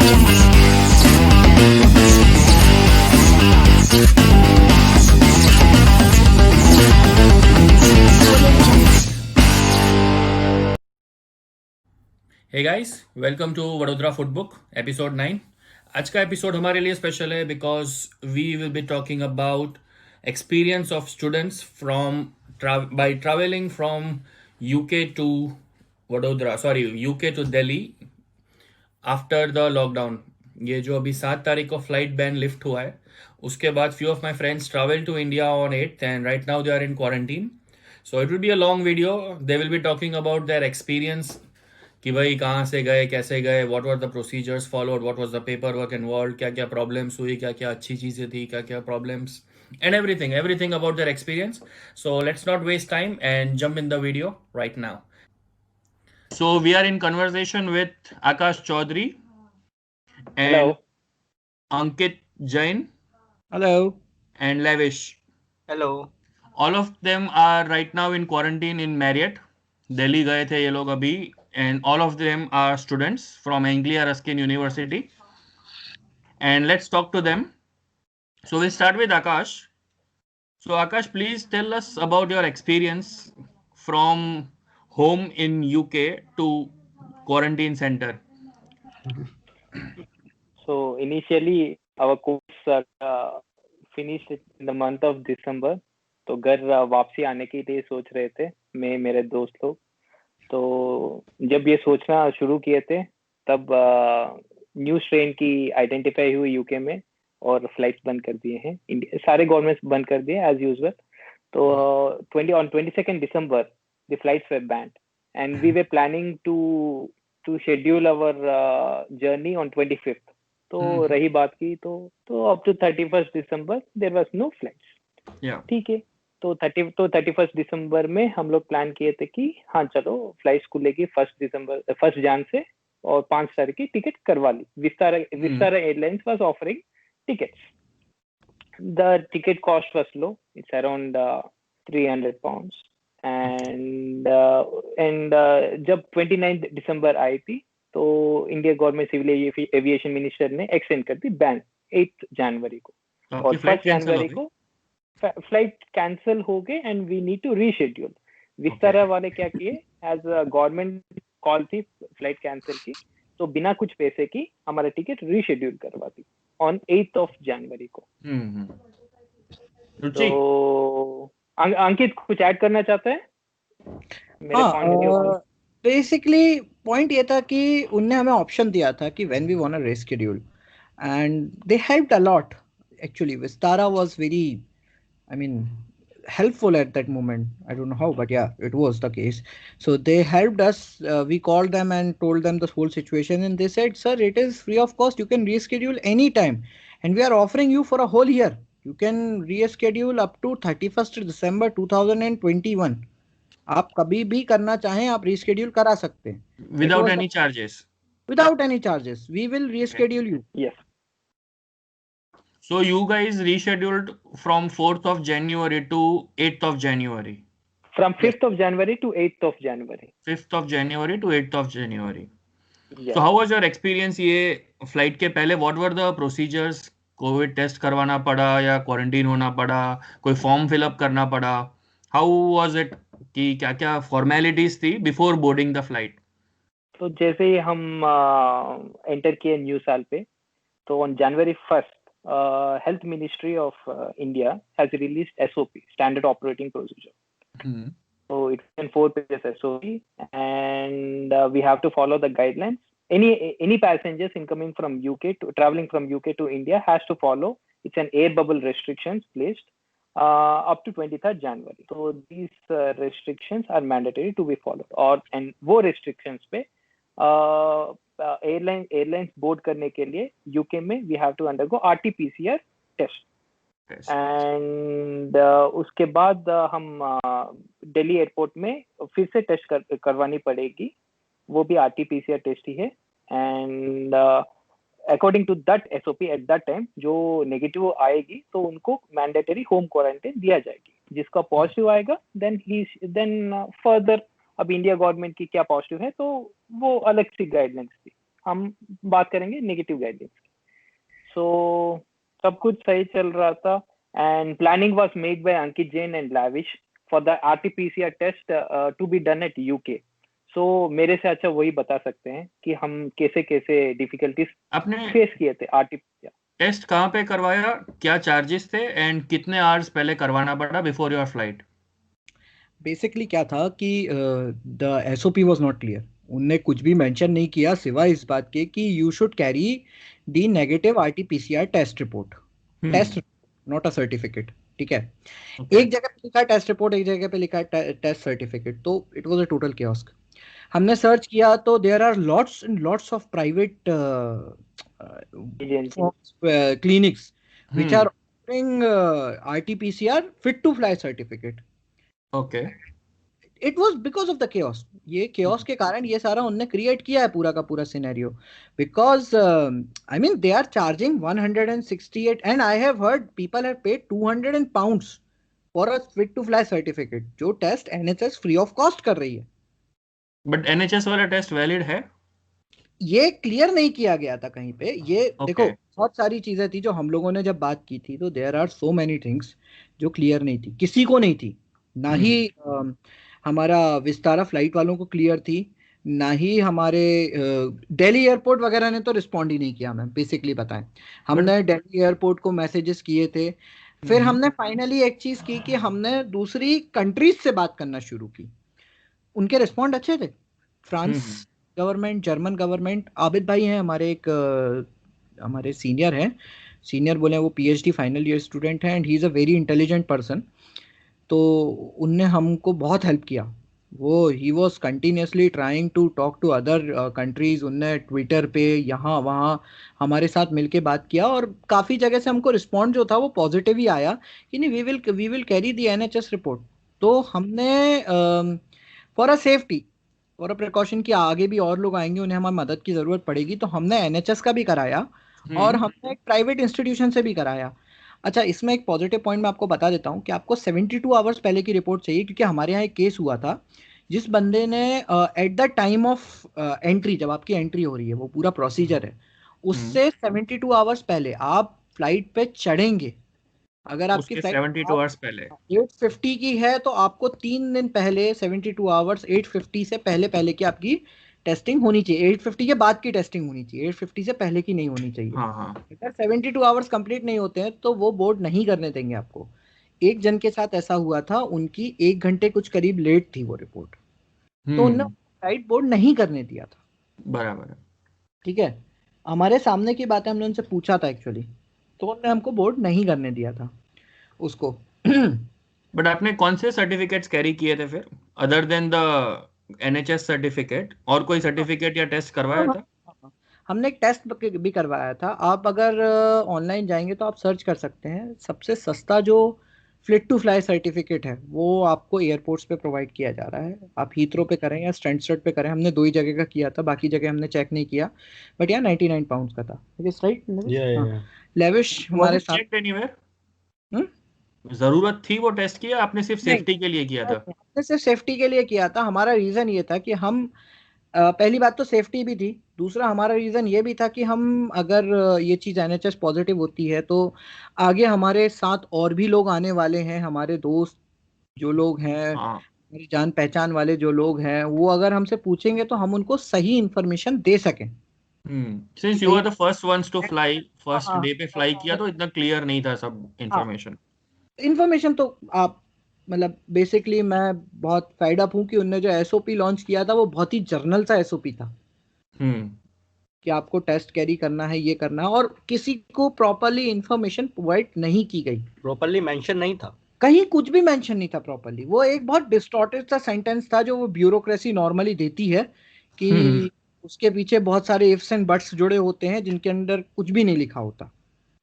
Hey guys, welcome to Vadodara Footbook episode 9। आज का episode हमारे लिए स्पेशल है because we will be talking about experience of students from by travelling from UK to Vadodara, sorry UK to Delhi after the lockdown. ये जो अभी 7 तारीख को फ्लाइट बैन लिफ्ट हुआ है, उसके बाद few of my friends travel to India on 8th and right now they are in quarantine. So it will be a long video. They will be talking about their experience कि भाई कहाँ से गए, कैसे गए, what were the procedures followed, what was the paper work involve, क्या क्या problems हुई, क्या क्या अच्छी चीज़ें थी, क्या क्या problems, and everything about their experience. So let's not waste time and jump in the video right now. So we are in conversation with Akash Chaudhary and Hello. Ankit Jain Hello. and Lavish. Hello. All of them are right now in quarantine in Marriott. Delhi गए थे ये लोग अभी, and all of them are students from Anglia Ruskin University. And let's talk to them. So we'll start with Akash. So Akash, please tell us about your experience from home in UK to quarantine center. So initially our course finished in the month of December. तो घर वापसी आने के लिए सोच रहे थे मैं मेरे दोस्त लोग। तो जब ये सोचना शुरू किए थे तब न्यू स्ट्रेन की आइडेंटिफाई हुई यूके में और फ्लाइट्स बंद कर दिए हैं। सारे गवर्नमेंट्स बंद कर दिए एज यूजुअल। तो 22nd December the flights were banned and we were planning to schedule our journey on 25th. तो रही बात की तो up to 31st December there was no flights. ठीक है। तो 31st December में हम लोग प्लान किए थे कि हाँ चलो फ्लाइट्स खुलेगी 1st Jan से और 5 तारीख की टिकट करवा ली। Vistara airlines was offering tickets. The ticket cost was low. It's around 300 pounds. And जब 29th December आई थी तो India government civil aviation minister ने एक्सटेंड कर दी बैन 8th January को। और 1st January को फ्लाइट कैंसिल हो गए and we need to reschedule. Vistara वाले क्या किए, एज अ गवर्नमेंट कॉल थी फ्लाइट कैंसिल की, तो बिना कुछ पैसे की हमारा टिकट रीशेड्यूल करवा दी ऑन 8th of January को। तो अंकित कुछ ऐड करना चाहते हैं? बेसिकली पॉइंट ये था कि उनने हमें ऑप्शन दिया था कि when we want to reschedule and they helped a lot. Actually Vistara was very helpful at that moment. I don't know how, but yeah, it was the case. So they helped us. We called them and told them the whole situation, and they said, sir, it is free of cost, you can reschedule anytime, and we are offering you for a whole year. You can reschedule up to 31st December 2021. आप कभी भी करना चाहें आप reschedule करा सकते हैं without any charges. Without any charges, we will reschedule you. Yes. So you guys rescheduled from 4th of January to 8th of January. From 5th of January to 8th of January. 5th of January to 8th of January. Yes. So how was your experience? ये flight के पहले what were the procedures? Covid test करवाना पड़ा या quarantine होना पड़ा, कोई form fill up करना पड़ा? How was it कि क्या क्या फॉर्मेलिटीज थी बिफोर बोर्डिंग द फ्लाइट? तो जैसे ही हम एंटर किए न्यू साल पे, तो on January 1st Health Ministry of India has released SOP, Standard Operating Procedure. So it's in 4 pages SOP, and we have to follow the guidelines. Any passengers incoming from UK traveling from UK to India has to follow. It's an air bubble restrictions placed up to 23rd January. So these restrictions are mandatory to be followed. And वो restrictions पे airlines board करने के लिए UK में we have to undergo RT-PCR test and उसके बाद हम Delhi airport में फिर से टेस्ट करवानी पड़ेगी, वो भी RT-PCR टेस्ट ही है। And according to that SOP at that time जो नेगेटिव आएगी तो उनको मैंडेटरी होम क्वारंटाइन दिया जाएगी, जिसका पॉजिटिव आएगा देन फर्दर अब इंडिया गवर्नमेंट की क्या पॉजिटिव है तो वो अलग सी गाइडलाइंस थी। हम बात करेंगे नेगेटिव गाइडेंस। सो सब कुछ सही चल रहा था and planning was made by Ankit Jain and Lavish for the RT-PCR test to be done at UK। So मेरे से अच्छा वही बता सकते हैं कि हम कैसे कैसे डिफिकल्टीज आपने फेस किए थे RT-PCR। टेस्ट कहाँ पे करवाया, क्या चार्जेस थे एंड कितने आवर्स पहले करवाना पड़ा बिफोर योर फ्लाइट? बेसिकली क्या था कि the SOP was not clear. उनने कुछ भी मेंशन नहीं किया सिवाय इस बात के कि you should carry the negative RT-PCR test report, test not a certificate. ठीक है, एक जगह पे लिखा है टेस्ट रिपोर्ट, एक जगह पे लिखा है टेस्ट सर्टिफिकेट, तो it was a total chaos। हमने सर्च किया तो there are lots and lots of private clinics which are offering RT-PCR fit to fly certificate। Okay. It was because of the chaos। ये chaos के कारण ये सारा उनने क्रिएट किया है पूरा का पूरा scenario. Because I mean they are charging 168 and I have heard people have paid 200 pounds for a fit to fly certificate, जो test NHS free of cost कर रही है। बट NHS वाला टेस्ट वैलिड है? ये क्लियर नहीं किया गया था कहीं पे। ये देखो Okay. बहुत सारी चीजें थी जो हम लोगों ने जब बात की थी, तो there are so many things जो क्लियर नहीं थी, किसी को नहीं थी। ना ही हमारा विस्तारा फ्लाइट वालों को क्लियर थी, ना ही हमारे दिल्ली एयरपोर्ट वगैरह ने तो रिस्पॉन्ड ही नहीं किया। हमें बेसिकली बताएं, हमने दिल्ली एयरपोर्ट को मैसेजेस किए थे। फिर हमने फाइनली एक चीज की कि हमने दूसरी कंट्रीज से बात करना शुरू की। उनके रिस्पॉन्ड अच्छे थे। France government, German government, Abid भाई हैं हमारे एक हमारे सीनियर हैं, सीनियर बोले वो PhD फाइनल ईयर स्टूडेंट हैं and he is a very intelligent person. तो उनने हमको बहुत हेल्प किया। वो he was continuously trying to talk to other countries. उनने ट्विटर पे यहाँ वहाँ हमारे साथ मिलके बात किया और काफ़ी जगह से हमको रिस्पॉन्ड जो था वो पॉजिटिव ही आया कि नहीं, we will carry the NHS report. तो हमने for a safety, for a precaution कि आगे भी और लोग आएंगे, उन्हें हमारी मदद की ज़रूरत पड़ेगी, तो हमने NHS का भी कराया और हमने एक प्राइवेट इंस्टीट्यूशन से भी कराया। अच्छा, इसमें एक पॉजिटिव पॉइंट मैं आपको बता देता हूँ कि आपको 72 आवर्स पहले की रिपोर्ट चाहिए, क्योंकि हमारे यहाँ एक केस हुआ था जिस बंदे ने at the time of entry, जब आपकी एंट्री हो रही है, वो पूरा प्रोसीजर है, उससे 72 आवर्स पहले आप फ्लाइट पे चढ़ेंगे। अगर आपकी उसके फ्लाइट 72 आवर्स पहले 850 की है तो आपको 3 दिन पहले 72 आवर्स 850 से पहले पहले की आपकी टेस्टिंग होनी चाहिए। 850 के बाद की टेस्टिंग होनी चाहिए, 850 से पहले की नहीं होनी चाहिए। अगर 72 आवर्स कंप्लीट नहीं होते हैं तो वो बोर्ड नहीं करने देंगे आपको। एक जन के साथ ऐसा हुआ था, उनकी 1 घंटे कुछ करीब लेट थी वो रिपोर्ट, तो उन्होंने फ्लाइट बोर्ड नहीं करने दिया था। बराबर है। ठीक है, हमारे सामने की बात है, हमने उनसे पूछा था एक्चुअली, तो उन्होंने हमको बोर्ड नहीं करने दिया था उसको। बट आपने कौन से सर्टिफिकेट्स कैरी किए थे फिर, other than the NHS certificate? और कोई सर्टिफिकेट या टेस्ट करवाया था? हमने एक टेस्ट भी करवाया था। आप अगर ऑनलाइन जाएंगे तो आप सर्च कर सकते हैं, सबसे सस्ता जो फ्लिट टू फ्लाई सर्टिफिकेट है वो आपको एयरपोर्ट्स पे प्रोवाइड किया जा रहा है। आप हीथ्रो पे करें या स्टैंडस्टड पे करें, हमने 2 ही जगह का किया था, बाकी जगह हमने चेक नहीं किया, बट यार 99 पाउंड्स का था। राइट, लेविश वाज हमारे इट साथ। Checked anywhere? हम्म? जरूरत थी वो टेस्ट की या आपने सिर्फ नहीं, सेफ्टी के लिए किया था? हमने सिर्फ सेफ्टी के लिए किया था। हमारा रीजन ये था कि हम पहली बात तो सेफ्टी भी थी, दूसरा हमारा रीज़न ये भी था कि हम अगर ये चीज़ NHS पॉजिटिव होती है तो आगे हमारे साथ और भी लोग आने वाले हैं, हमारे दोस्त जो लोग हैं, हमारी जान पहचान वाले जो लोग हैं, वो अगर हमसे पूछेंगे तो हम उनको सही इंफॉर्मेशन दे सकें। Since you are the first ones to fly, first हाँ, डे पे फ्लाई किया तो इतना क्लियर नहीं था सब हाँ, इंफॉर्मेशन। इंफॉर्मेशन तो आप मतलब बेसिकली मैं बहुत फाइड अप हूँ कि उनने जो SOP लॉन्च किया था वो बहुत ही जर्नल सा SOP था कि आपको टेस्ट कैरी करना है, ये करना है, और किसी को प्रॉपरली इंफॉर्मेशन प्रोवाइड नहीं की गई, प्रॉपरली मेंशन नहीं था, कहीं कुछ भी मेंशन नहीं था प्रॉपरली। वो एक बहुत डिस्टॉर्टेड सा सेंटेंस था जो वो ब्यूरोक्रेसी नॉर्मली देती है कि उसके पीछे बहुत सारे इफ्स एंड बट्स जुड़े होते हैं जिनके अंदर कुछ भी नहीं लिखा होता।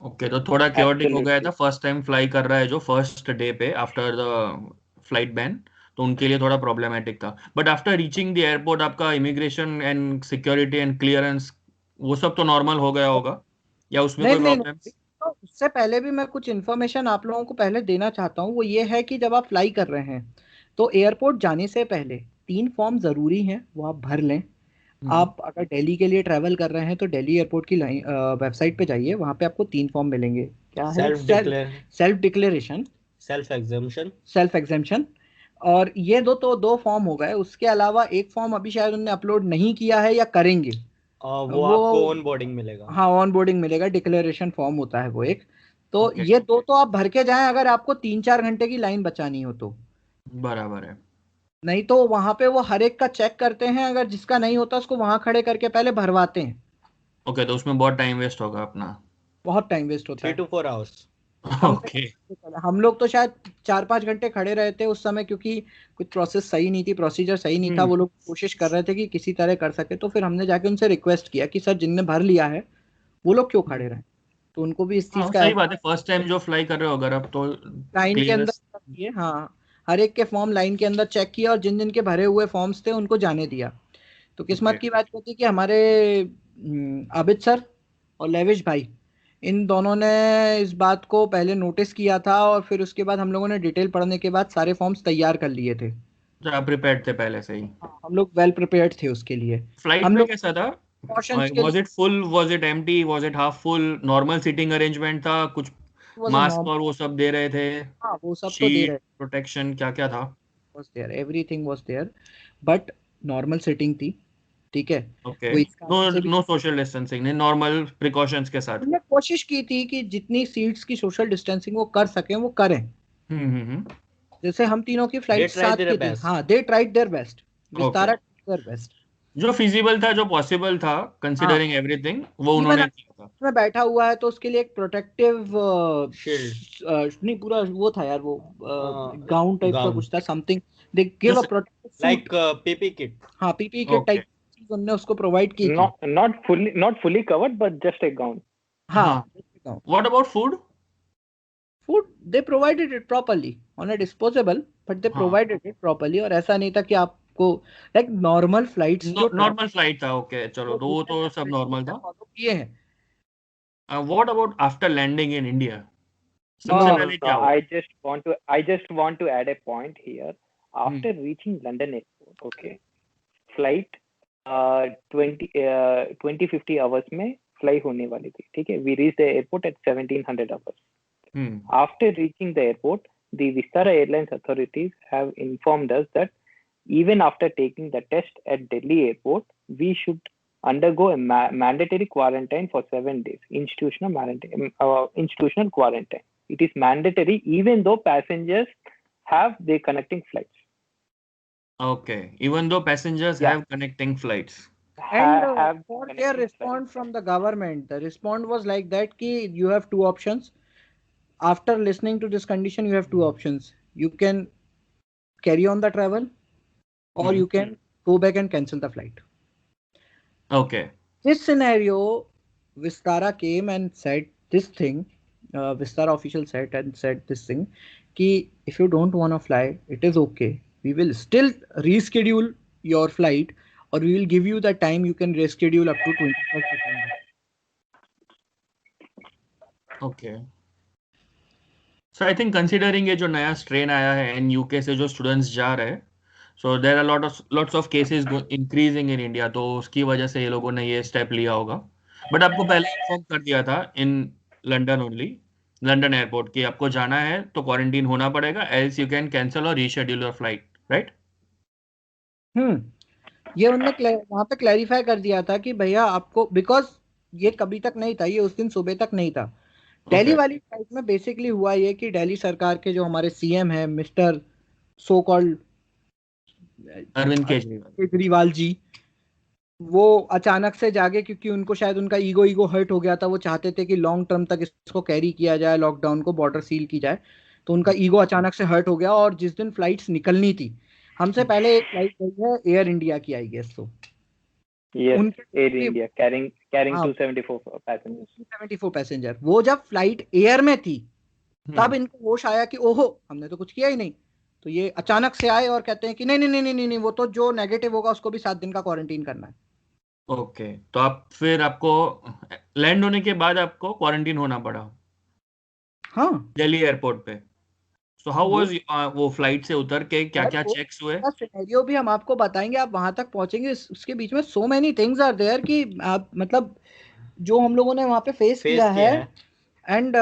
ओके, तो थोड़ा क्योटिक हो गया था। फर्स्ट टाइम फ्लाई कर रहा है जो फर्स्ट डे पे आफ्टर द फ्लाइट बैन, तो उनके लिए थोड़ा प्रॉब्लमेटिक था। But after reaching the airport आपका immigration and security and clearance वो सब तो नॉर्मल हो गया होगा, या उसमें नहीं कोई नहीं नहीं, प्रॉब्लम? तो उससे पहले भी मैं कुछ इन्फॉर्मेशन आप लोगों को पहले देना चाहता हूँ। वो ये है कि जब आप फ्लाई कर रहे हैं तो एयरपोर्ट जाने से पहले 3 फॉर्म ज़रूरी हैं, वो आप भर लें। आप अगर दिल्ली के लिए ट्रैवल कर रहे हैं तो दिल्ली एयरपोर्ट की वेबसाइट पे जाइए, वहां पे आपको 3 फॉर्म मिलेंगे। क्या है? Self declaration, self examination, self exemption. और ये दो फॉर्म हो गए। उसके अलावा एक फॉर्म अभी शायद उन्होंने अपलोड नहीं किया है या करेंगे। वो आपको ऑन बोर्डिंग मिलेगा। हाँ, ऑन बोर्डिंग मिलेगा, डिक्लेरेशन फॉर्म होता है वो एक। तो Okay. ये दो तो आप भर के जाएं अगर आपको 3-4 घंटे की लाइन बचानी हो तो। बराबर है। नहीं तो वहां पे वो हर एक का चेक करते हैं, अगर जिसका नहीं होता उसको वहां खड़े करके पहले भरवाते हैं। ओके, तो उसमें बहुत टाइम वेस्ट होगा अपना। बहुत टाइम वेस्ट होता 3 है। to 4 hours। कम से ओके। कम हम लोग तो शायद 4-5 घंटे खड़े रहे थे उस समय, क्योंकि कुछ प्रोसेस सही नहीं थी, प्रोसीजर सही नहीं था। वो लोग कोशिश कर रहे थे कि किसी तरह कर सके, तो फिर हमने जाके उनसे रिक्वेस्ट किया कि सर जिनने भर लिया है वो लोग क्यों खड़े रहे। तो उनको भी इस चीज हाँ, का सही बात है, फर्स्ट टाइम जो फ्लाई कर रहे हो अगर अब तो लाइन के अंदर क्लियरेंस। किए। हाँ, हर एक के फॉर्म लाइन के अंदर चेक किया और जिन जिन के भरे हुए फॉर्म्स थे उनको जाने दिया। तो किस्मत ओके। की बात ये थी कि हमारे आबिद सर और लेविश भाई, इन दोनों ने इस बात को पहले नोटिस किया था और फिर उसके बाद हम लोगों ने डिटेल पढ़ने के बाद सारे फॉर्म्स तैयार कर लिए थे। आप प्रिपेयर्ड थे पहले से ही? हम लोग वेल प्रिपेयर्ड थे उसके लिए। फ्लाइट हम में लोग कैसा था? प्रिकॉशंस के वाज लिए it full, was it empty, was it half full? Normal seating arrangement था कुछ? Was a mask norm. और वो सब दे रहे थे? हाँ, वो सब तो दे शीट रहे प्रोटेक्शन क्या क्या था? Was there, everything was there, but normal sitting थी। ठीक है। ओके। वो इस नो, कारण से भी नो सोशल डिस्टेंसिंग, नहीं, नॉर्मल प्रिकॉशंस के साथ? हमने कोशिश की थी कि जितनी सीट्स की सोशल डिस्टेंसिंग वो कर सकें वो करें। हम्म। जैसे हम तीनों की They फ्लाइट tried साथ their की थी। best। हाँ, they tried their best. Okay. Vistara their best. जो फिजिबल था, जो पॉसिबल था, हाँ, कंसिडरिंग एवरीथिंग, वो इवन उन्होंने किया था। में बैठा हुआ है तो उसके लिए एक प्रोटेक्टिव शील्ड, नहीं, पूरा वो था यार, वो गाउन टाइप का गाउन, कुछ था, समथिंग। दे गिव अ जो protective suit. Like PP kit. हाँ, पीपी के ओके। टाइप चीज उन्होंने उसको प्रोवाइड की थी। not fully covered, but just a gown. हाँ। हाँ, what about food? Food they provided it properly on a disposable, but they हाँ, प्रोवाइडेड इट प्रॉपर्ली। और ऐसा नहीं था कि आपको लाइक नॉर्मल फ्लाइट्स जो नॉर्मल फ्लाइट था। ओके, चलो, वो तो वो दूसरे तो सब कंट्रीज नॉर्मल था। फॉलो किए हैं। What about after landing in India? सबसे No, हाँ, no, पहले no. क्या हुआ? I just want to add a point here. Hmm. After reaching London airport, okay, flight 20-50 hours में fly होने वाली थी, ठीक है? We reached the airport at 1700 hours. Hmm. After reaching the airport, the Vistara Airlines authorities have informed us that even after taking the test at Delhi airport, we should undergo a mandatory quarantine for 7 days. Institutional quarantine. It is mandatory even though passengers have the connecting flights. Okay, even though passengers Yeah, have connecting flights. and have for their connecting flights. response from the government, the response was like that ki you have two options. After listening to this condition, you have two options. You can carry on the travel, or Hmm. you can go back and cancel the flight. Okay. This scenario, Vistara came and said this thing. Vistara official said this thing कि if you don't want to fly, it is okay. We will still reschedule your flight, or we will give you the time you can reschedule up to 21st December. Okay. So I think considering ये जो नया strain आया है and UK से जो students जा रहे हैं, so there are lots of cases increasing in India, तो उसकी वजह से ये लोगों ने ये step लिया होगा। But आपको पहले inform कर दिया था in London only, London airport, कि आपको जाना है तो क्वारंटीन होना पड़ेगा, else you can cancel or reschedule your flight, right? ये उनने वहां पे क्लैरिफाई कर दिया था कि भैया आपको, बिकॉज ये कभी तक नहीं था, ये उस दिन सुबह तक नहीं था। दिल्ली Okay. वाली फ्लाइट में बेसिकली हुआ ये कि दिल्ली सरकार के जो हमारे सीएम है mister so called Arvind Kejriwal. Kejriwal ji, वो अचानक से जागे, क्योंकि उनको शायद उनका ईगो हर्ट हो गया था। वो चाहते थे कि लॉन्ग टर्म तक इसको कैरी किया जाए, लॉकडाउन को, बॉर्डर सील की जाए। तो उनका ईगो अचानक से हर्ट हो गया और जिस दिन फ्लाइट्स निकलनी थी, हमसे पहले एक फ्लाइट गई है एयर इंडिया की, आई गेस। तो Yes, उनके Air India carrying हाँ 274 passengers. 74 पैसेंजर, वो जब फ्लाइट एयर में थी तब हम्म। इनको होश आया कि ओहो, हमने तो कुछ किया ही नहीं। तो ये अचानक से आए और कहते हैं कि नहीं नहीं नहीं नहीं नहीं नहीं, वो तो जो नेगेटिव होगा उसको भी 7 दिन का क्वारंटीन करना है। ओके, तो फिर आपको लैंड होने के बाद आपको क्वारंटीन होना पड़ा हाँ, दिल्ली एयरपोर्ट पे। So how was वो फ्लाइट से उतर के क्या सर क्या वो चेक्स हुए? सिनेरियो भी हम आपको बताएंगे, आप वहां तक पहुंचेंगे, उसके बीच में so many things are there कि आप मतलब जो हम लोगों ने वहां पे फेस किया है. And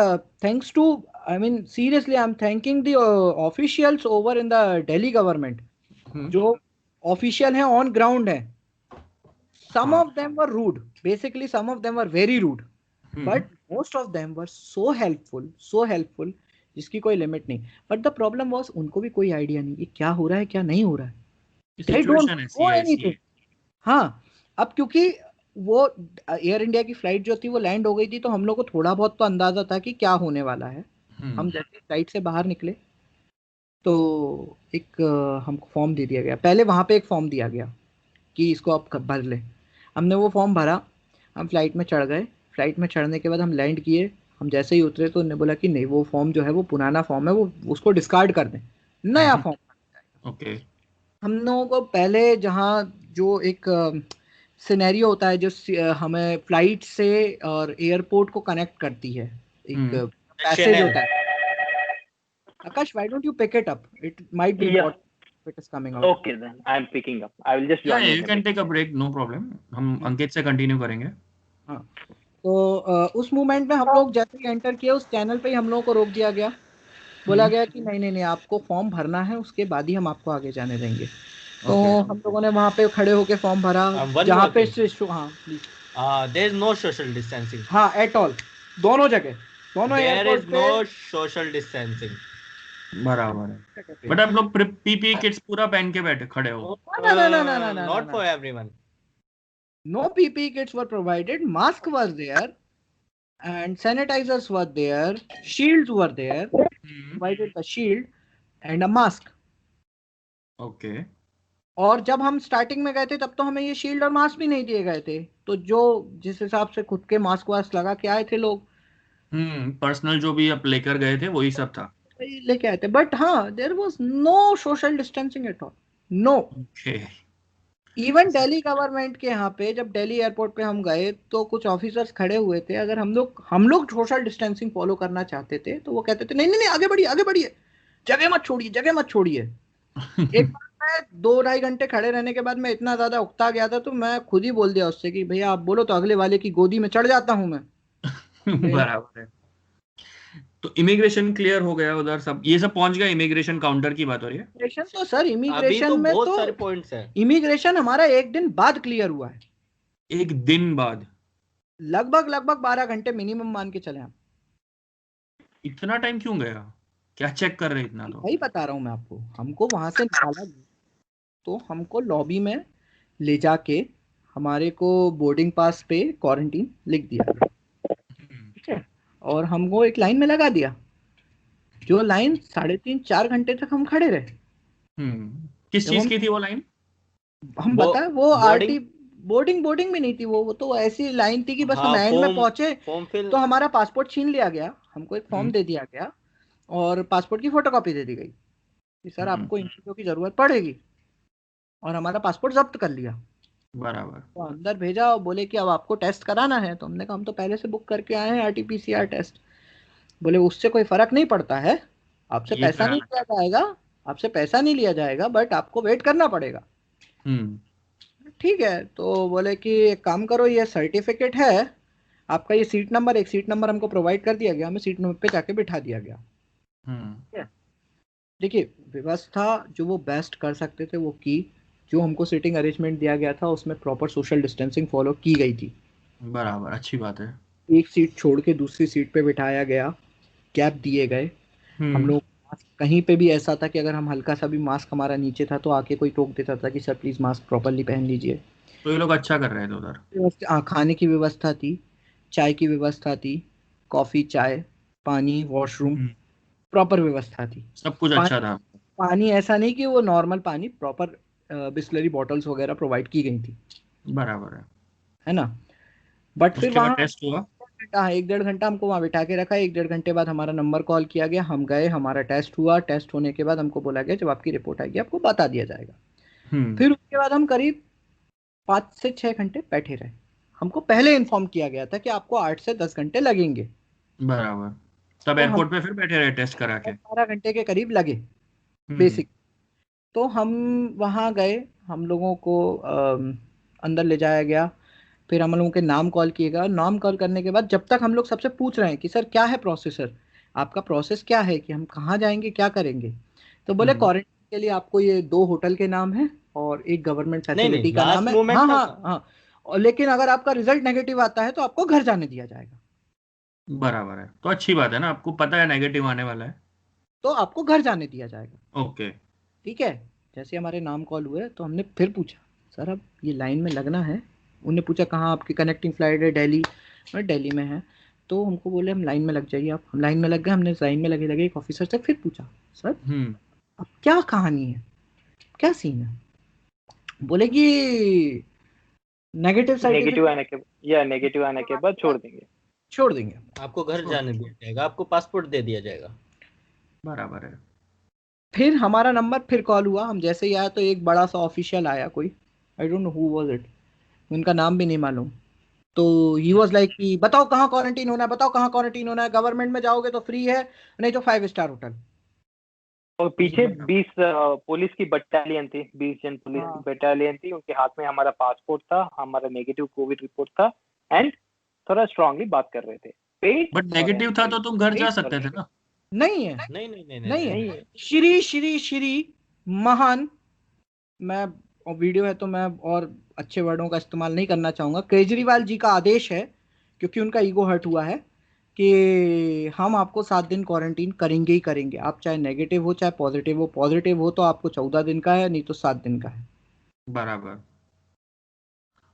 thanks to, I mean, seriously, I'm thanking the officials over in the Delhi government. जो official हैं on ground हैं. Some of them were rude. Basically, some of them were very rude. But most of them were so helpful, so helpful. जिसकी कोई limit नहीं. But the problem was उनको भी कोई idea नहीं कि क्या हो रहा है क्या नहीं हो रहा है. They don't know anything. हाँ, अब क्योंकि वो एयर इंडिया की फ्लाइट जो थी वो लैंड हो गई थी, तो हम लोग को थोड़ा बहुत तो अंदाजा था कि क्या होने वाला है. हम जैसे फ्लाइट से बाहर निकले तो एक हमको फॉर्म दे दिया गया. पहले वहां पे एक फॉर्म दिया गया कि इसको आप भर ले. हमने वो फॉर्म भरा, हम फ्लाइट में चढ़ गए. फ्लाइट में चढ़ने के बाद हम लैंड किए. हम जैसे ही उतरे तो उन्होंने बोला कि नहीं, वो फॉर्म जो है वो पुराना फॉर्म है, वो उसको डिस्कार्ड कर दें, नया फॉर्म. ओके. हम लोगों को पहले जहाँ जो एक सिनेरियो होता है जो हमें फ्लाइट से और एयरपोर्ट को कनेक्ट करती है, एक पैसेज होता है. Akash, why don't you pick it up? It might be important if it is coming out. Okay, then I'm picking up. I will just join. Yeah, you can take a break, no problem. हम अंकित से continue करेंगे. हाँ, तो उस moment में हम लोग जैसे ही एंटर किया, उस चैनल पे ही हम लोगों को रोक दिया गया. बोला गया कि नहीं नहीं नहीं, आपको फॉर्म भरना है, उसके बाद ही हम आपको आगे जाने देंगे. तो हम लोगों ने वहां पे खड़े होके फॉर्म भरा, जहाँ पे हाँ please. There is no social distancing. हाँ, एट ऑल, दोनों जगह, दोनों There is no social distancing. बराबर है. बट आप लोग पीपी किट्स पूरा पहन के बैठे खड़े हो? Not for everyone. No PPE kits were provided. Mask was there, and sanitizers were there. Shields were there. Provided the shield and a mask. Okay. और जब हम स्टार्टिंग में गए थे तब तो हमें ये शील्ड और मास्क भी नहीं दिए गए थे. तो जो जिस हिसाब से खुद के मास्क वास्क लगा के आए थे लोग, पर्सनल जो भी आप लेकर गए थे वही सब था, लेके आए थे. बट हाँ, there was no social distancing at all, no. Even Delhi government के यहाँ पे जब दिल्ली एयरपोर्ट पे हम गए तो कुछ ऑफिसर्स खड़े हुए थे. अगर हम लोग सोशल डिस्टेंसिंग फॉलो करना चाहते थे तो वो कहते थे नहीं नहीं नहीं, आगे बढ़िए, जगह मत छोड़िए. एक बार मैं 2-2.5 घंटे खड़े रहने के बाद मैं इतना ज्यादा उकता गया था, तो मैं खुद ही बोल दिया उससे कि भैया आप बोलो तो अगले वाले की गोदी में चढ़ जाता हूँ मैं. बराबर है. तो इमिग्रेशन क्लियर हो गया उधर, सब ये सब पहुंच गया. इमिग्रेशन काउंटर की बात हो रही है. इमिग्रेशन तो सर, इमिग्रेशन में बहुत तो सारे पॉइंट्स हैं. इमिग्रेशन हमारा 1 दिन बाद क्लियर हुआ है. 1 दिन बाद? लगभग 12 घंटे मिनिमम मान के चले आप. इतना टाइम क्यों गया? क्या चेक कर रहे इतना? तो वही बता रहा हूँ मैं आपको. हमको वहां से निकाला तो हमको लॉबी में ले जाके हमारे को बोर्डिंग पास पे क्वारंटीन लिख दिया, ठीक है, और हमको एक लाइन में लगा दिया. जो लाइन 3.5-4 घंटे तक हम खड़े रहे. किस चीज की थी वो लाइन? हम बताए वो आरटी बोर्डिंग भी नहीं थी वो तो ऐसी लाइन थी कि बस हम एंड में पहुंचे तो हमारा पासपोर्ट छीन लिया गया. हमको एक फॉर्म दे दिया गया और पासपोर्ट की फोटोकॉपी दे दी गई कि सर आपको इन चीजों की जरूरत पड़ेगी, और हमारा पासपोर्ट जब्त कर लिया. बराबर. तो अंदर भेजा और बोले कि अब आपको टेस्ट कराना है. तो हमने कहा हम तो पहले से बुक करके आए हैं आरटीपीसीआर टेस्ट. बोले उससे कोई फर्क नहीं पड़ता है, आपसे पैसा नहीं लिया जाएगा, बट आपको वेट करना पड़ेगा. ठीक है. तो बोले कि एक काम करो, ये सर्टिफिकेट है आपका, ये सीट नंबर हमको प्रोवाइड कर दिया गया, हमें सीट नंबर पे जाके बिठा दिया गया. देखिए, व्यवस्था जो वो बेस्ट कर सकते थे वो की. जो हमको सीटिंग अरेंजमेंट दिया गया था उसमें प्रॉपर सोशल डिस्टेंसिंग फॉलो की गई थी. बराबर, अच्छी बात है. एक सीट छोड़ के दूसरी सीट पे बिठाया गया, गैप दिए गए. हम लोग कहीं पे भी ऐसा था कि अगर हम हल्का सा भी मास्क हमारा नीचे था तो आके कोई टोक देता था कि सर प्लीज मास्क प्रॉपर्ली पहन लीजिए. तो ये लोग अच्छा कर रहे थे उधर. खाने की व्यवस्था थी, चाय की व्यवस्था थी, कॉफी, चाय, पानी, वॉशरूम, प्रॉपर व्यवस्था थी. सब कुछ अच्छा था. पानी ऐसा नहीं कि वो नॉर्मल पानी, प्रॉपर बिस्लरी बॉटल्स वगैरह प्रोवाइड की गई थी. बराबर है ना. बट फिर वहाँ टेस्ट हुआ. 1-1.5 घंटा हमको वहाँ बिठा के रखा. 1-1.5 घंटे बाद हमारा नंबर कॉल किया गया, हम गए, हमारा टेस्ट हुआ. टेस्ट होने के बाद हमको बोला गया जब आपकी रिपोर्ट आएगी आपको बता दिया जाएगा. फिर उसके बाद हम करीब 5 से 6 घंटे बैठे रहे. हमको पहले इन्फॉर्म किया गया था कि आपको 8 से 10 घंटे लगेंगे. बराबर. तब तो एयरपोर्ट पे फिर बैठे रहे टेस्ट करा के? 12 घंटे के करीब लगे हम्म, बेसिक। तो हम वहाँ गए, हम लोगों को अंदर ले जाया गया, फिर हम लोगों के नाम कॉल किए गया। नाम कॉल करने के बाद जब तक हम लोग सबसे पूछ रहे हैं कि सर क्या है प्रोसेस, सर आपका प्रोसेस क्या है, कि हम कहाँ जाएंगे क्या करेंगे, तो बोले हम्म। क्वारंटाइन के लिए आपको ये 2 होटल के नाम है और एक गवर्नमेंट नहीं नहीं, फैसिलिटी का नाम लास्ट है। मोमेंट हाँ हाँ तक। हाँ, और लेकिन अगर आपका रिजल्ट नेगेटिव आता है तो आपको घर जाने दिया जाएगा। बराबर है, तो अच्छी बात है ना, आपको पता है नेगेटिव आने वाला है। तो आपको घर जाने दिया जाएगा। ओके। ठीक है। जैसे हमारे नाम कॉल हुए तो हमने फिर पूछा, सर अब ये लाइन में लगना है। उनने पूछा कहाँ आपकी कनेक्टिंग फ्लाइट है, दिल्ली। मैं दिल्ली में है। तो हमको बोले हम लाइन में लग जाइए आप। हम लाइन में लग गए। हमने लाइन में लगे लगे एक ऑफिसर से फिर पूछा, सर हम्म। अब क्या कहानी है, क्या सीन है। बोले कि नेगेटिव नेगेटिव सर्टिफिकेट आने के नेगेटिव आने के बाद छोड़ देंगे। छोड़ देंगे। आपको घर जाने दिया जाएगा, आपको पासपोर्ट दे दिया जाएगा। बराबर है। फिर हमारा नंबर फिर कॉल हुआ। हम जैसे ही आया तो एक बड़ा सा ऑफिशियल आया, कोई I don't know who was it, उनका नाम भी नहीं मालूम। तो ही वॉज लाइक कि बताओ कहाँ क्वारंटीन होना है, बताओ कहाँ क्वारंटीन होना है, गवर्नमेंट में जाओगे तो फ्री है, नहीं तो 5 स्टार होटल। और पीछे बराबर। 20 पुलिस की बटालियन थी, 20 जन पुलिस की हाँ बटालियन थी। उनके हाथ में हमारा पासपोर्ट था, हमारा नेगेटिव कोविड रिपोर्ट था, एंड थोड़ा स्ट्रांगली बात कर रहे थे, पेड बट फॉर नेगेटिव था एंट्री, तो तुम घर जा पेड फॉर सकते थे एंट्री। ना? नहीं है, नहीं नहीं नहीं नहीं नहीं नहीं है। नहीं नहीं। है। श्री श्री श्री महान, मैं और वीडियो है तो मैं और अच्छे वर्डों का इस्तेमाल नहीं करना चाहूंगा, केजरीवाल जी का आदेश है, क्योंकि उनका ईगो हर्ट हुआ है, कि हम आपको 7 दिन क्वारंटीन करेंगे ही करेंगे। आप चाहे नेगेटिव हो चाहे पॉजिटिव हो, पॉजिटिव हो तो आपको 14 दिन का है, नहीं तो 7 दिन का है। बराबर।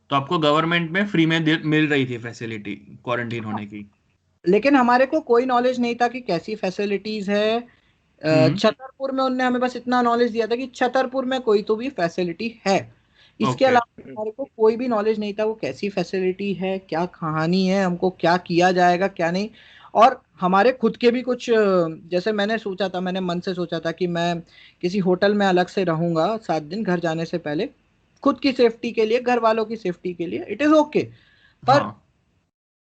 तो आपको गवर्नमेंट में फ्री में मिल रही थी फैसिलिटी क्वारंटीन होने की? लेकिन हमारे को कोई नॉलेज नहीं था कि कैसी फैसिलिटीज है। हम्म। छतरपुर में उनने हमें बस इतना नॉलेज दिया था कि छतरपुर में कोई तो भी फैसिलिटी है। इसके ओके। अलावा हमारे को कोई भी नॉलेज नहीं था वो कैसी फैसिलिटी है, क्या कहानी है, हमको क्या किया जाएगा क्या नहीं। और हमारे खुद के भी कुछ जैसे मैंने सोचा था, मैंने मन से सोचा था कि मैं किसी होटल में अलग से रहूंगा 7 दिन घर जाने से पहले, खुद की सेफ्टी के लिए, घर वालों की सेफ्टी के लिए, इट इज ओके। पर हाँ।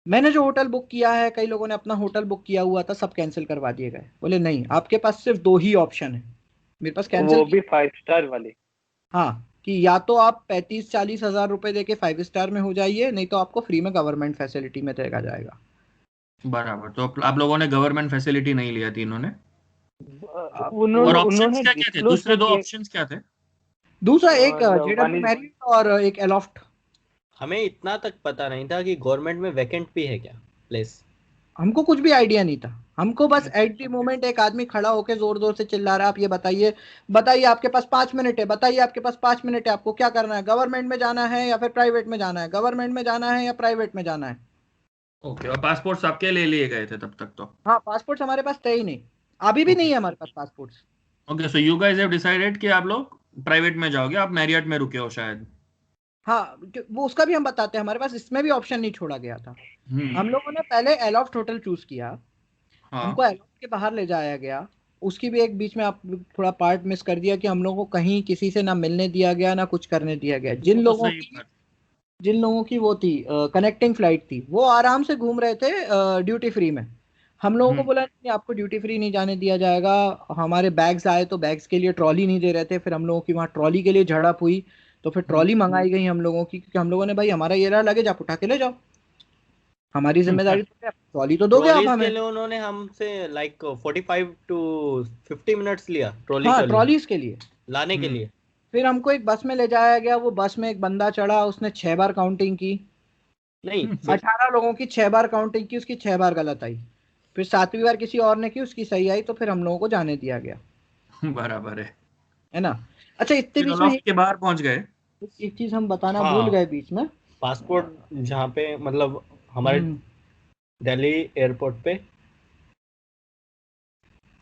मैंने जो होटल बुक किया है, कई लोगों ने अपना होटल बुक किया हुआ था, सब कैंसिल करवा दिए गए। बोले नहीं, आपके पास सिर्फ 2 ही ऑप्शन है। मेरे पास कैंसिल वो की। भी 5 स्टार वाले। हाँ, कि या तो आप 35-40 हजार रुपए देके 5 स्टार में हो जाइए, नहीं तो आपको फ्री में गवर्नमेंट फैसिलिटी में देखा जाएगा। बराबर, तो आप लोगों ने गवर्नमेंट फैसिलिटी नहीं लिया तीनों ने? आप और उन्होंने ऑप्शंस उन्होंने क्या क्या थे, डिस्क्लोज दूसरे नहीं दो किए। ऑप्शंस क्या थे? दूसरा एक वन जेडब्ल्यू इज मैरियट और एक एलॉफ्ट। हमें इतना तक पता नहीं था कि गवर्नमेंट में वैकेंट भी है क्या प्लेस। हमको कुछ भी आइडिया नहीं था। हमको बस एट द अच्छा। मोमेंट एक आदमी खड़ा होकर जोर जोर से चिल्ला रहा है, आप ये बताइए, बताइए आपके पास 5 मिनट है, बताइए आपके पास 5 मिनट है, आपको क्या करना है, गवर्नमेंट में जाना है या फिर प्राइवेट में जाना है, गवर्नमेंट में जाना है या प्राइवेट में जाना है। ओके, और पासपोर्ट्स आपके ले लिए गए थे तब तक तो? हाँ, पासपोर्ट हमारे पास थे ही नहीं, अभी भी नहीं ओके। है हमारे पास passport. Okay, so you guys have decided कि आप लोग प्राइवेट में जाओगे, आप मैरियट में रुके हो शायद? हाँ, वो उसका भी हम बताते हैं, हमारे पास इसमें भी ऑप्शन नहीं छोड़ा गया था। हम्म। हम लोगों ने पहले एलॉफ्ट होटल चूज किया। हमको हाँ। एलॉफ्ट के बाहर ले जाया गया। उसकी भी एक बीच में आप थोड़ा पार्ट मिस कर दिया, कि हम लोगों को कहीं किसी से ना मिलने दिया गया ना कुछ करने दिया गया। वो तो सही बात। जिन लोगों की वो थी कनेक्टिंग फ्लाइट थी, वो आराम से घूम रहे थे ड्यूटी फ्री में। हम लोगों को हम्म। बोला नहीं, आपको ड्यूटी फ्री नहीं जाने दिया जाएगा। हमारे बैग्स आए तो बैग्स के लिए ट्रॉली नहीं दे रहे थे, फिर हम लोगों की वहाँ ट्रॉली के लिए झड़प हुई। तो फिर हम्म। ट्रॉली मंगाई गई हम लोगों की, क्योंकि हम लोगों ने भाई हमारा ये रहा लगेज, आप उठा के ले जाओ, हमारी जिम्मेदारी तो है, ट्रॉली तो दोगे आप ट्रॉलीज के हमें। लिए उन्होंने हमसे लाइक 45 to 50 मिनट्स लिया ट्रॉली हाँ, के लिए, ट्रॉलीज के लिए। लाने के हम्म। लिए। फिर हमको एक बस में ले जाया गया। वो बस में एक बंदा चढ़ा, उसने 6 बार काउंटिंग की। नहीं फिर 18 लोगों की 6 बार काउंटिंग की, उसकी 6 बार गलत आई। फिर 7वीं बार किसी और ने की, उसकी सही आई, तो फिर हम लोगों को जाने दिया गया। बराबर है। है ना। अच्छा, इतने फिर बीच में लॉफ्ट के बाहर पहुंच गए? एक चीज हम बताना भूल हाँ, गए बीच में। पासपोर्ट जहाँ पे मतलब हमारे हम्म, दिल्ली एयरपोर्ट पे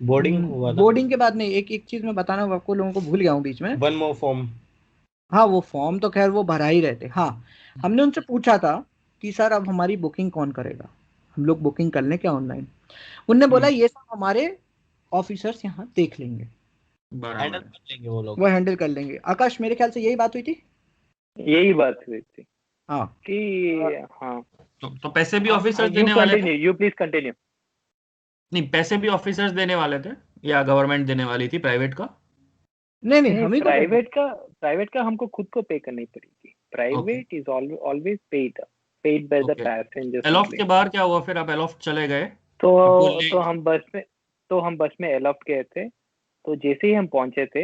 बोर्डिंग हुआ था। बोर्डिंग के बाद नहीं, एक एक चीज मैं बताना आपको लोगों को भूल गया हूँ बीच में। One more form. हाँ, वो फॉर्म तो खैर वो भरा ही रहते। हाँ, हमने उनसे पूछा था कि सर अब हमारी बुकिंग कौन करेगा, हम लोग बुकिंग कर लें क्या ऑनलाइन। उनने बोला हम्म। ये सब हमारे ऑफिसर्स यहाँ देख लेंगे, हैंडल बराबर है। कर लेंगे वो लोग। वो हैंडल कर लेंगे। आकाश, मेरे ख्याल से यही बात हुई थी। यही बात हुई थी हाँ। कि हाँ। तो पैसे भी आप ऑफिसर्स यू देने वाले थे? Continue, you please continue. नहीं, पैसे भी ऑफिसर्स देने वाले थे या गवर्नमेंट देने वाली थी प्राइवेट का? नहीं नहीं, नहीं, हम ही को देना। प्राइवेट का हमको खुद को पे करनी पड़ेगी। Okay, private is always paid by the okay. Passengers aloft only. के बाहर क्या हुआ फिर? आप एलॉफ्ट चले गए? तो आपको तो हम बस में एलॉफ्ट गए थे। तो जैसे ही हम पहुंचे थे,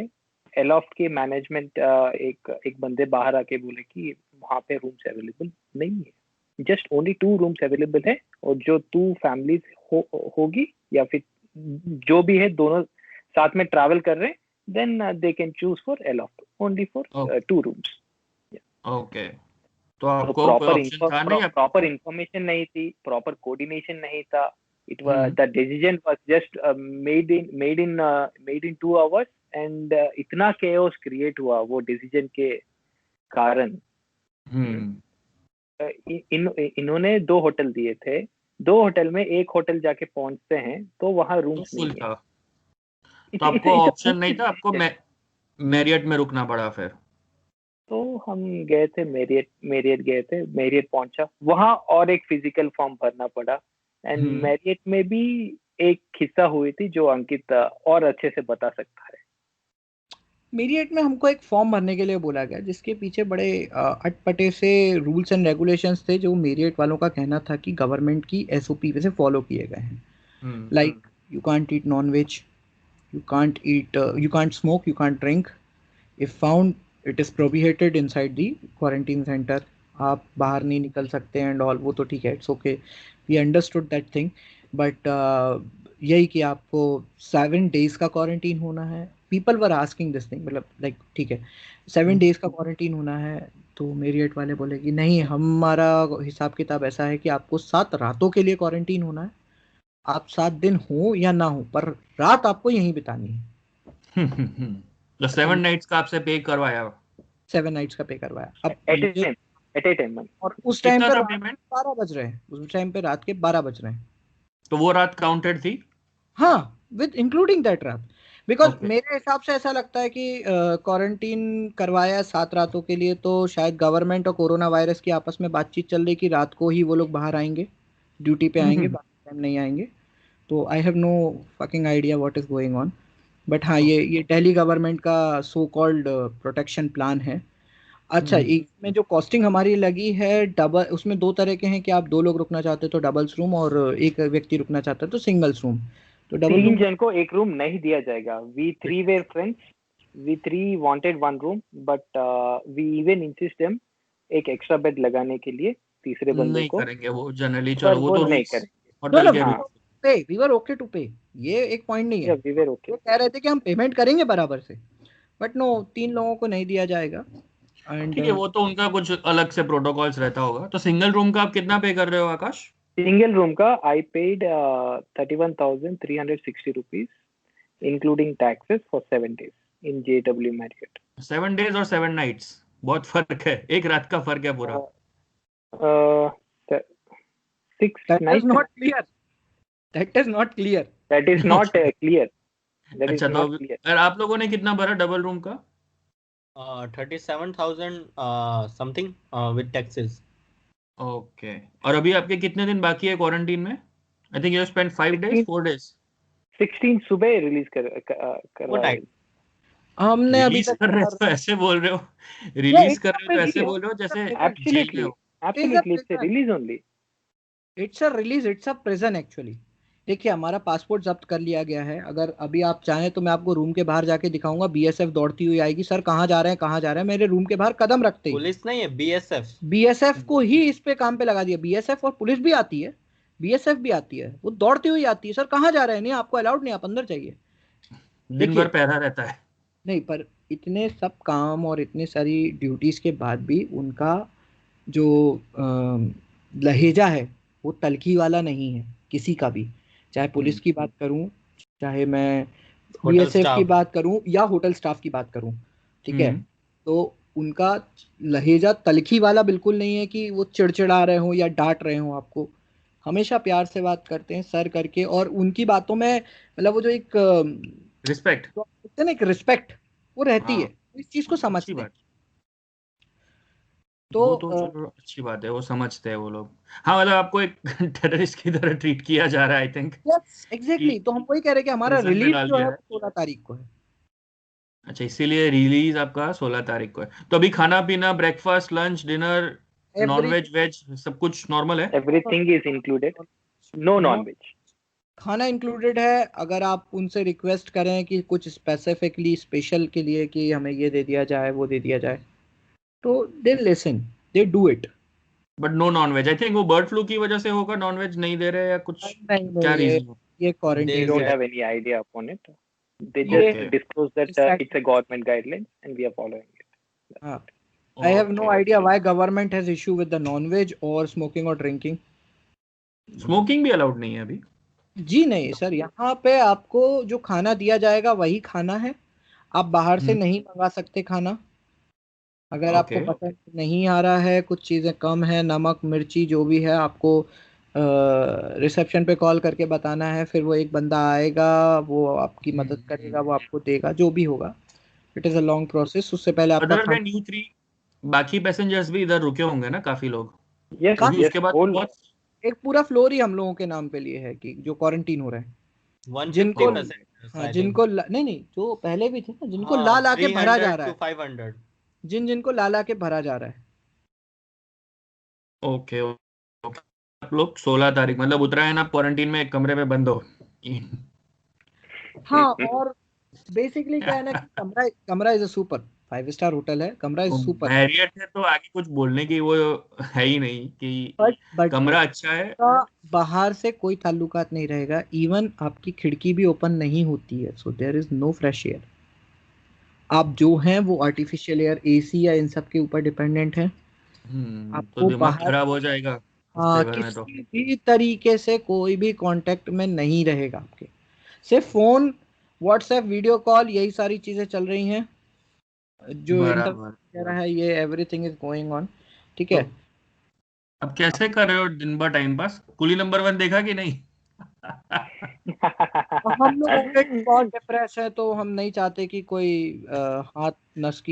एलॉफ्ट की मैनेजमेंट एक बंदे बाहर आके बोले कि वहाँ पे रूम्स अवेलेबल नहीं है, जस्ट ओनली 2 रूम्स अवेलेबल है, और जो 2 फैमिलीज होगी या फिर जो भी है, दोनों साथ में ट्रैवल कर रहे हैं, then they can choose for aloft only for 2 rooms. Okay, तो तो आपको कोई ऑप्शन था नहीं? आप प्रॉपर इंफॉर्मेशन नहीं थी, प्रॉपर कोऑर्डिनेशन नहीं था। It was hmm the decision was just made in 2 hours, and इतना केओस क्रिएट हुआ वो डिसीजन के कारण। हम्म इन्होंने 2 होटल दिए थे, 2 होटल में एक होटल जाके पहुंचते हैं तो वहां तो रूम्स फुल नहीं है। था, तो इट्स आपको इट्स अ ऑप्शन नहीं था, आपको मैरियट में रुकना पड़ा फिर? तो हम गए थे मेरियट गए थे, मेरियट पहुंचा वहां, और एक फिजिकल फॉर्म भरना पड़ा। एंड हम्म मेरियट में भी एक खिस्सा हुई थी जो अंकित और अच्छे से बता सकता है। मेरियट में हमको एक फॉर्म भरने के लिए बोला गया, जिसके पीछे बड़े अटपटे से रूल्स एंड रेगुलेशंस थे, जो मेरियट वालों का कहना था कि गवर्नमेंट की एसओपी पे से फॉलो किए गए हैं। Hmm like, you can't eat non veg, you can't smoke, you can't drink. If found, it is prohibited inside the quarantine center. आप बाहर नहीं निकल सकते एंड ऑल, वो तो ठीक है, it's okay, we understood that thing. But यही कि आपको 7 days का क्वारंटीन होना है। People were asking this thing, मतलब लाइक ठीक है, 7 days का क्वारंटीन होना है। तो मेरियट वाले बोले कि नहीं, हमारा हिसाब किताब ऐसा है कि आपको 7 रातों के लिए क्वारंटीन होना है। आप 7 दिन हो या ना हो, पर रात आपको यहीं बितानी है। तो 7 नाइट्स का आपसे पे करवाया? 7 nights का पे करवाया। अब एट मुझे, ए टाइम। और उस टाइम कितना पे था रात पेमेंट? 12 बज रहे हैं, उस टाइम पे रात के 12 बज रहे हैं। तो वो रात काउंटेड थी? हाँ, विद इंक्लूडिंग दैट रात। Because okay. मेरे हिसाब से ऐसा लगता है कि क्वारंटीन करवाया 7 रातों के लिए, तो शायद गवर्नमेंट और कोरोना वायरस की आपस में बातचीत चल रही कि रात को ही वो लोग बाहर आएंगे, ड्यूटी पे आएंगे, बाकी टाइम नहीं आएंगे। तो I have no fucking idea what is going on. But हाँ, ये दिल्ली गवर्नमेंट का सो कॉल्ड प्रोटेक्शन प्लान है। अच्छा, इसमें जो कॉस्टिंग हमारी लगी है डबल, उसमें 2 तरह के हैं कि आप 2 लोग रुकना चाहते हो तो डबल्स रूम, और एक व्यक्ति रुकना चाहता है तो सिंगल्स रूम। तो डबल 3 रूम जन को एक रूम नहीं दिया जाएगा। We 3 were friends, we 3 wanted 1 room, but we even insist them एक एक्स्ट्रा बेड लगाने के लिए तीसरे बंदे नहीं को, करेंगे वो जनरली, पर चलो वो वो तो नहीं रूल्स, करेंगे। नो होटल नो, के हाँ, rules. We were okay to pay, ये एक पॉइंट नहीं है। या वी वेर ओके। ये कह रहे थे कि हम पेमेंट करेंगे बराबर से, बट नो, 3 लोगों को नहीं दिया जाएगा। एंड ठीक है, वो तो उनका कुछ अलग से प्रोटोकॉल्स रहता होगा। तो सिंगल रूम का आप कितना पे कर रहे हो आकाश? सिंगल रूम का I paid 31,360 rupees including taxes for 7 days in JW Marriott। 7 days और 7 नाइट्स, बहुत फर्क है, एक रात का फर्क है पूरा। 6 that is nights, not clear, that is not clear. that is not clear, that is अच्छा, तो not clear। और आप लोगों ने कितना भरा डबल रूम का? 37,000 समथिंग विद टैक्सेस। ओके, और अभी आपके कितने दिन बाकी है क्वारंटीन में? आई think you spend 5 days, 4 days। 16 सुबह रिलीज वो करवाया। नाइट। हमने अभी रिलीज तक कर रहे हो तो ऐसे बोल रहे हो, Yeah, रिलीज it's कर a रहे हो तो ऐसे prison. बोल रहे हो जैसे जेल में एब्सोल्युटली, हो। It's a absolutely, it's prison. Release only. It's a release, it's a prison actually. देखिए, हमारा पासपोर्ट जब्त कर लिया गया है। अगर अभी आप चाहें तो मैं आपको रूम के बाहर जाके दिखाऊंगा, बीएसएफ दौड़ती हुई आएगी, सर कहाँ जा रहे हैं, कहाँ जा रहे हैं, मेरे रूम के बाहर कदम रखते ही। पुलिस नहीं है, बीएसएफ। बीएसएफ को ही इस पे काम पे लगा दिया। बीएसएफ और पुलिस भी आती है, बीएसएफ भी आती है, वो दौड़ती हुई आती है, सर कहाँ जा रहे हैं, नहीं आपको अलाउड नहीं, आप अंदर जाइए। दिन भर देखिए, पहरा रहता है। नहीं, पर इतने सब काम और इतनी सारी ड्यूटीज के बाद भी उनका जो लहेजा है वो तलखी वाला नहीं है किसी का भी। चाहे पुलिस की बात करूं, चाहे मैं होटल बीएसएफ की स्टाफ। बात करूं या होटल स्टाफ की बात करूं, ठीक है, हम्म तो उनका लहेजा तलखी वाला बिल्कुल नहीं है कि वो चिड़चिड़ा रहे हो या डांट रहे हो आपको। हमेशा प्यार से बात करते हैं, सर करके, और उनकी बातों में मतलब वो जो एक रिस्पेक्ट। जो आप कहते हैं ना, एक रिस्पेक्ट, वो रहती हाँ, है। इस चीज को अच्छी समझते हैं। बात। तो वो तो चलो अच्छी बात है, वो समझते हैं वो लोग। हाँ मतलब आपको एक टेररिस्ट की तरह ट्रीट किया जा रहा है, आई थिंक। यस एग्जैक्टली, तो हम वही कह रहे हैं कि हमारा प्रिजन में रिलीज डाल जो है दिया वो है। 16 तारीख को है। अच्छा, इसीलिए रिलीज आपका 16 तारीख को है। तो अभी खाना पीना, breakfast, lunch, dinner, non veg, everything, veg सब कुछ नॉर्मल है? Everything is included. No नो, non-veg. खाना इंक्लूडेड है। अगर आप उनसे रिक्वेस्ट करें कि कुछ स्पेसिफिकली स्पेशल के लिए कि हमें ये दे दिया जाए, वो दे दिया जाए, तो they listen, they do it. But no non veg. I think वो बर्ड फ्लू की वजह से होगा, नॉन वेज नहीं दे रहे या कुछ, नहीं क्या नहीं, रीजन हो? ये We क्वारंटीन don't है। have any idea upon it. They ये just okay disclose that it's a government guideline and we are following it. हाँ, That's it. I have no okay. Idea why government has issue with the non veg और smoking और drinking. Smoking भी allowed नहीं है अभी? जी नहीं sir, यहाँ पे आपको जो खाना दिया जाएगा वही खाना है। आप बाहर से नहीं मंगा सकते खाना। अगर आपको ओके। पसंद नहीं आ रहा है, कुछ चीज़ें कम है, नमक मिर्ची जो भी है, आपको रिसेप्शन पे कॉल करके बताना है, फिर वो एक बंदा आएगा, वो आपकी मदद करेगा, वो आपको देगा जो भी होगा। It is a long process, उससे पहले आपका अदर देन खाना। यू थ्री, बाकी पैसेंजर्स भी इधर रुके होंगे ना काफी लोग, Yes, क्योंकि yes, उसके बाद तो whole बहुत। एक पूरा फ्लोर ही हम लोगों के नाम पे लिए है कि जो क्वारंटीन हो रहे हैं। 150 जिनको ओ, पैसेंजर्स आई थिंक। जिनको नहीं नहीं, जो पहले भी थे ना, जिनको ला हाँ, ला के भरा जा 300 रहा to है, 500। जिनको ला ला के भरा जा रहा है। Okay okay. आप लोग 16 तारीख मतलब उत्तरायण आप क्वारंटीन में एक कमरे में बंद हो। हाँ, और बेसिकली क्या है ना कि कमरा कमरा is a super, 5 star hotel है, कमरा इज सुपर। मैरियट है तो आगे कुछ बोलने की वो है ही नहीं कि बट कमरा अच्छा है। का बाहर से कोई ताल्लुकात नहीं रहेगा। इवन आपकी खिड़की भी ओपन नहीं होती है, so there is no fresh air. आप जो हैं वो आर्टिफिशियल एयर, एसी या इन सब के ऊपर डिपेंडेंट हैं। तो आपको दिमाग बाहर खराब हो जाएगा हफ्ते भर में तो। किसी भी तरीके से कोई भी कांटेक्ट में नहीं रहेगा आपके। सिर्फ फोन, व्हाट्सएप, वीडियो कॉल, यही सारी चीजें चल रही हैं। जो इंटरनेट बराबर। वगैरह है, ये एवरीथिंग इज गोइंग ऑन। ठीक तो है। अब कैसे कर रहे हो दिन भर टाइम पास? कुली नंबर 1 देखा कि नहीं? और हम लोग ऑलरेडी बहुत डिप्रेस है, तो हम नहीं चाहते कि कोई हाथ, नस,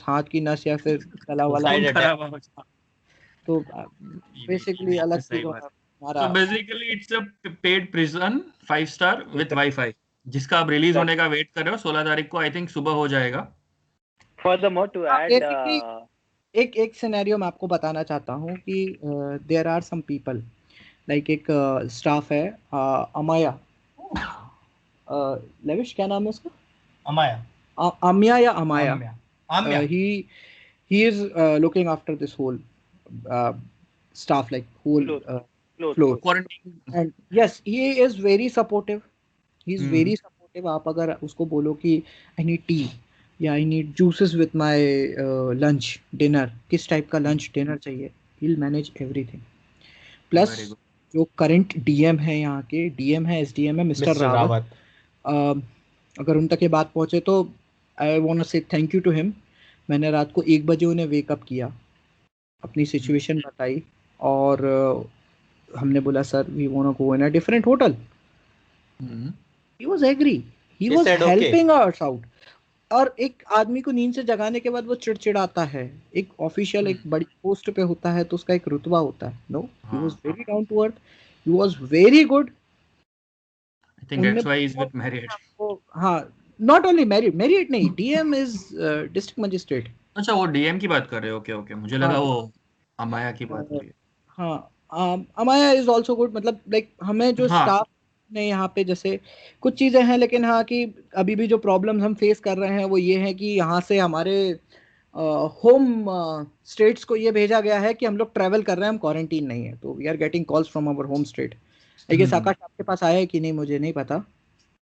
हाथ की नस या फिर गला वाला खून सुसाइड अटैक। खराब हो जाए। तो ये बेसिकली भी अलग सही चीजों बात। में सो हमारा। Basically it's a paid prison 5 star with wifi, जिसका आप रिलीज होने का वेट कर रहे हो। 16 तारीख को आई थिंक सुबह हो जाएगा। Furthermore, to add, बेसिकली एक एक सिनेरियो मैं आपको बताना चाहता हूँ कि there are some people, like एक स्टाफ है, अमाया, लेविश क्या नाम है उसका, अमाया। अमिया या अमाया। आम्या। आम्या। He is looking after this whole uh, staff, like whole floor, floor, floor. floor. Quarantine. And yes, he is very supportive. He is very supportive. आप अगर उसको बोलो कि I need tea या I need juices with my lunch dinner, किस type का lunch dinner चाहिए, he'll manage everything. Plus very good. जो करंट डीएम है, यहाँ के डीएम है, एसडीएम है, मिस्टर मिस्टर रावत। रावत। अगर उन तक ये बात पहुंचे तो आई वांट टू से थैंक यू टू हिम। मैंने रात को 1 बजे उन्हें वेकअप किया, अपनी सिचुएशन बताई, और हमने बोला sir we want to go in a different hotel. He was agree, he He was said okay. Helping us out. और एक आदमी को नींद से जगाने के बाद वो चिड़चिड़ाता है। एक ऑफिशियल, एक बड़ी पोस्ट पे होता है तो उसका एक रुतबा होता है। No, he was very down to earth, he was very good. I think उनने that's why is with Marriott. आपको, हाँ, नॉट ओनली मैरिड, मैरिड नहीं, डीएम इज डिस्ट्रिक्ट मजिस्ट्रेट। अच्छा, वो डीएम की बात कर रहे हो? ओके ओके, मुझे हाँ लगा वो अमाया की बात हो रही है। हाँ, अमाया इज ऑल्सो गुड। मतलब लाइक हमें जो हाँ। स्टाफ ने यहाँ पे, जैसे कुछ चीज़ें हैं, लेकिन हाँ कि अभी भी जो प्रॉब्लम्स हम फेस कर रहे हैं वो ये है कि यहाँ से हमारे होम स्टेट्स को ये भेजा गया है कि हम लोग ट्रैवल कर रहे हैं, हम क्वारंटीन नहीं है। तो we are getting calls from our home state. I guess Akash आपके पास आया है कि नहीं, मुझे नहीं पता।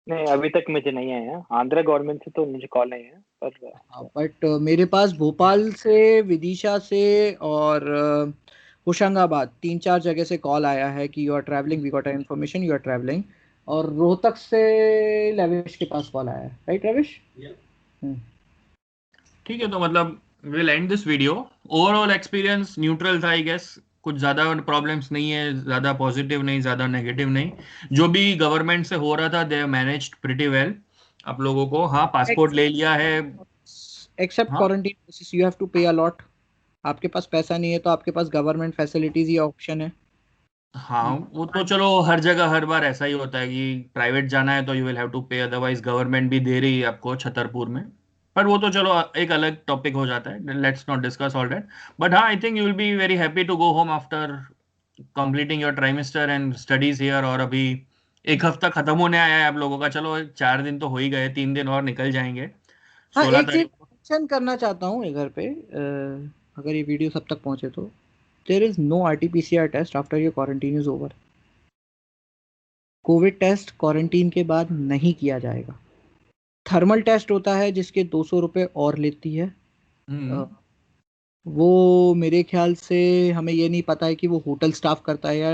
नहीं, अभी तक मुझे नहीं आया। आंध्र गवर्नमेंट से तो मुझे कॉल नहीं है, पर बट मेरे पास भोपाल से, विदिशा से और होशंगाबाद, 3-4 जगह से कॉल आया है कि you are travelling, we got information you are travelling. और रोहतक से लविश के पास कॉल आया है, राइट लविश? ठीक है, तो मतलब will and this video. Overall experience neutral था आई गेस। कुछ ज़्यादा प्रॉब्लम्स नहीं है, ज़्यादा पॉजिटिव नहीं, ज़्यादा नेगेटिव नहीं। जो भी गवर्नमेंट से हो रहा था दे मैनेज्ड प्रिटी वेल। आप लोगों को हाँ पासपोर्ट ले लिया है। एक्सेप्ट हाँ क्वारंटीन, यू हैव टू पे अ लॉट। आपके पास पैसा नहीं है तो आपके पास गवर्नमेंट फैसिलिटीज ये ऑप्शन है। हाँ, वो तो चलो हर जगह हर बार ऐसा ही होता है कि प्राइवेट जाना है तो यू विल हैव टू पे, अदरवाइज गवर्नमेंट भी दे रही है आपको छतरपुर में। पर वो तो चलो एक अलग टॉपिक हो जाता है, let's not discuss all that. But हाँ, I think you will be very happy to go home after completing your trimester and studies here. और अभी एक हफ्ता खत्म होने आया है आप लोगों का, चलो 4 दिन तो हो ही गए, 3 दिन और निकल जाएंगे। हाँ, सोलह एक चीज तारीख को मेंशन करना चाहता हूँ इधर पे, अगर ये वीडियो सब तक पहुंचे तो, there is no RT-PCR test after your quarantine is over. Covid test quarantine के बाद नहीं किया जाएगा। थर्मल टेस्ट होता है जिसके 200 रुपये और लेती है। हम्म। वो मेरे ख्याल से, हमें ये नहीं पता है कि वो होटल स्टाफ करता है या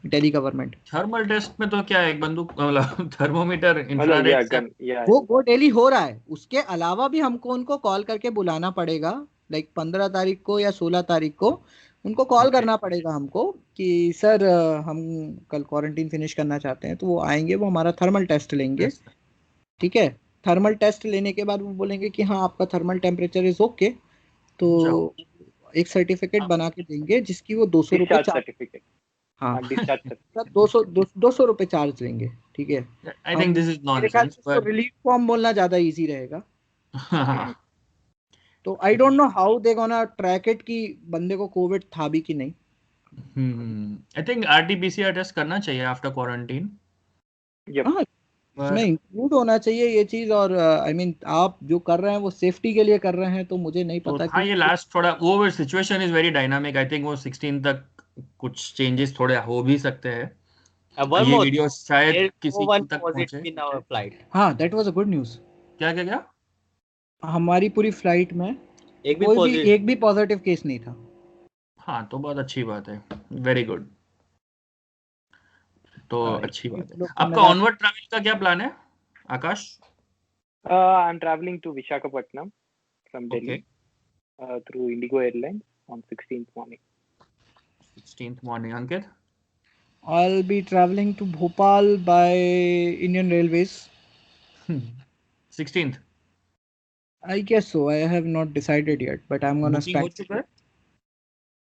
दिल्ली गवर्नमेंट। थर्मल टेस्ट में तो क्या है, एक बंदूक मतलब थर्मोमीटर मतलब इंफ्रारेड से। गन या वो डेली हो रहा है, उसके अलावा भी हमको उनको कॉल करके बुलाना पड़ेगा। लाइक 15 तारीख को या 16 तारीख को उनको कॉल ओके। करना पड़ेगा हमको कि सर हम कल क्वारंटीन फिनिश करना चाहते हैं, तो वो आएंगे, वो हमारा थर्मल टेस्ट लेंगे। ठीक है। थर्मल टेस्ट लेने के बाद वो बोलेंगे कि हाँ आपका थर्मल टेम्परेचर इज ओके, तो जाओ। एक सर्टिफिकेट बना के देंगे जिसकी वो 200 रुपये डिस्चार्ज चार्ज। सर्टिफिकेट। हाँ, हाँ, डिस्चार्ज सर्टिफिकेट। 200 रुपये चार्ज लेंगे। ठीक है। आई हम थिंक दिस इज मेरे ख्याल नॉनसेंस से इसको पर रिलीफ फॉर्म बोलना ज्यादा इजी रहेगा। हाँ। तो I don't know how they gonna track it कि बंदे को कोविड था भी कि नहीं। आई थिंक RT-PCR टेस्ट करना चाहिए आफ्टर क्वारंटीन। यप। हाँ, इसमें पर इंक्लूड होना चाहिए ये चीज। और आई मीन आप जो कर रहे हैं वो सेफ्टी के लिए कर रहे हैं, तो मुझे नहीं तो पता हाँ, कि ये लास्ट थोड़ा वो situation is very dynamic. I think वो 16 तक कुछ चेंजेस थोड़े हो भी सकते हैं। One ये more वीडियो thing, शायद there's no किसी one तक positive पहुंचे। in our flight. हाँ, that was a good news. क्या क्या क्या? हमारी पूरी फ्लाइट में एक भी कोई भी पॉजिटिव। एक भी पॉजिटिव केस नहीं था। हाँ, तो बहुत अच्छी बात है, वेरी गुड। तो अच्छी ये बात है। लोग आपका जिम्मेदार। ऑनवर्ड ट्रैवल का क्या प्लान है, आकाश? I'm traveling to Visakhapatnam from okay. Delhi through Indigo Airlines on 16th morning. 16th morning. Ankit? I'll be traveling to Bhopal by Indian Railways. 16th I guess so. I have not decided yet, but I'm gonna booking हो spend. चुका है?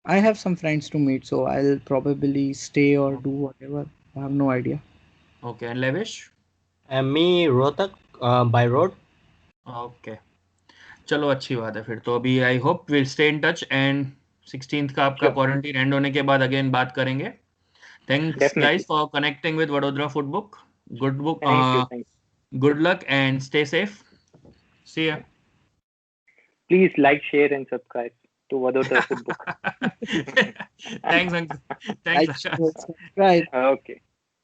I have some friends to meet, so I'll probably stay or do whatever. I have no idea. Okay. And lavish? And me, Rohtak, by road. Okay, चलो अच्छी बात है। फिर तो अभी I hope will stay in touch and 16th का आपका Sure, quarantine and होने के बाद अगेन बात करेंगे। Thanks definitely. Guys for connecting with Vadodara Footbook. Good book, Thank you. Thank you. Good luck and stay safe. See ya. Please like, share, and subscribe to Vadodara Footbook. Thanks Ankit, I thanks will Akash. subscribe. Okay.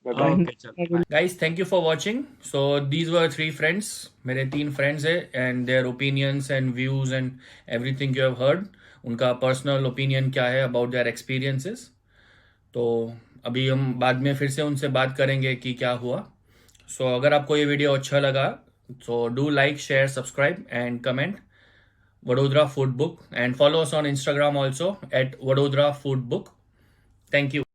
Bye bye. And okay चलो guys, thank you for watching. So these were 3 friends, मेरे 3 friends है, and their opinions and views and everything you have heard. उनका personal opinion क्या है about their experiences. तो अभी हम बाद में फिर से उनसे बात करेंगे कि क्या हुआ। सो अगर आपको ये वीडियो अच्छा लगा so do like, share, subscribe and comment Vadodara Food Book, and follow us on Instagram also at Vadodara Food Book. Thank you.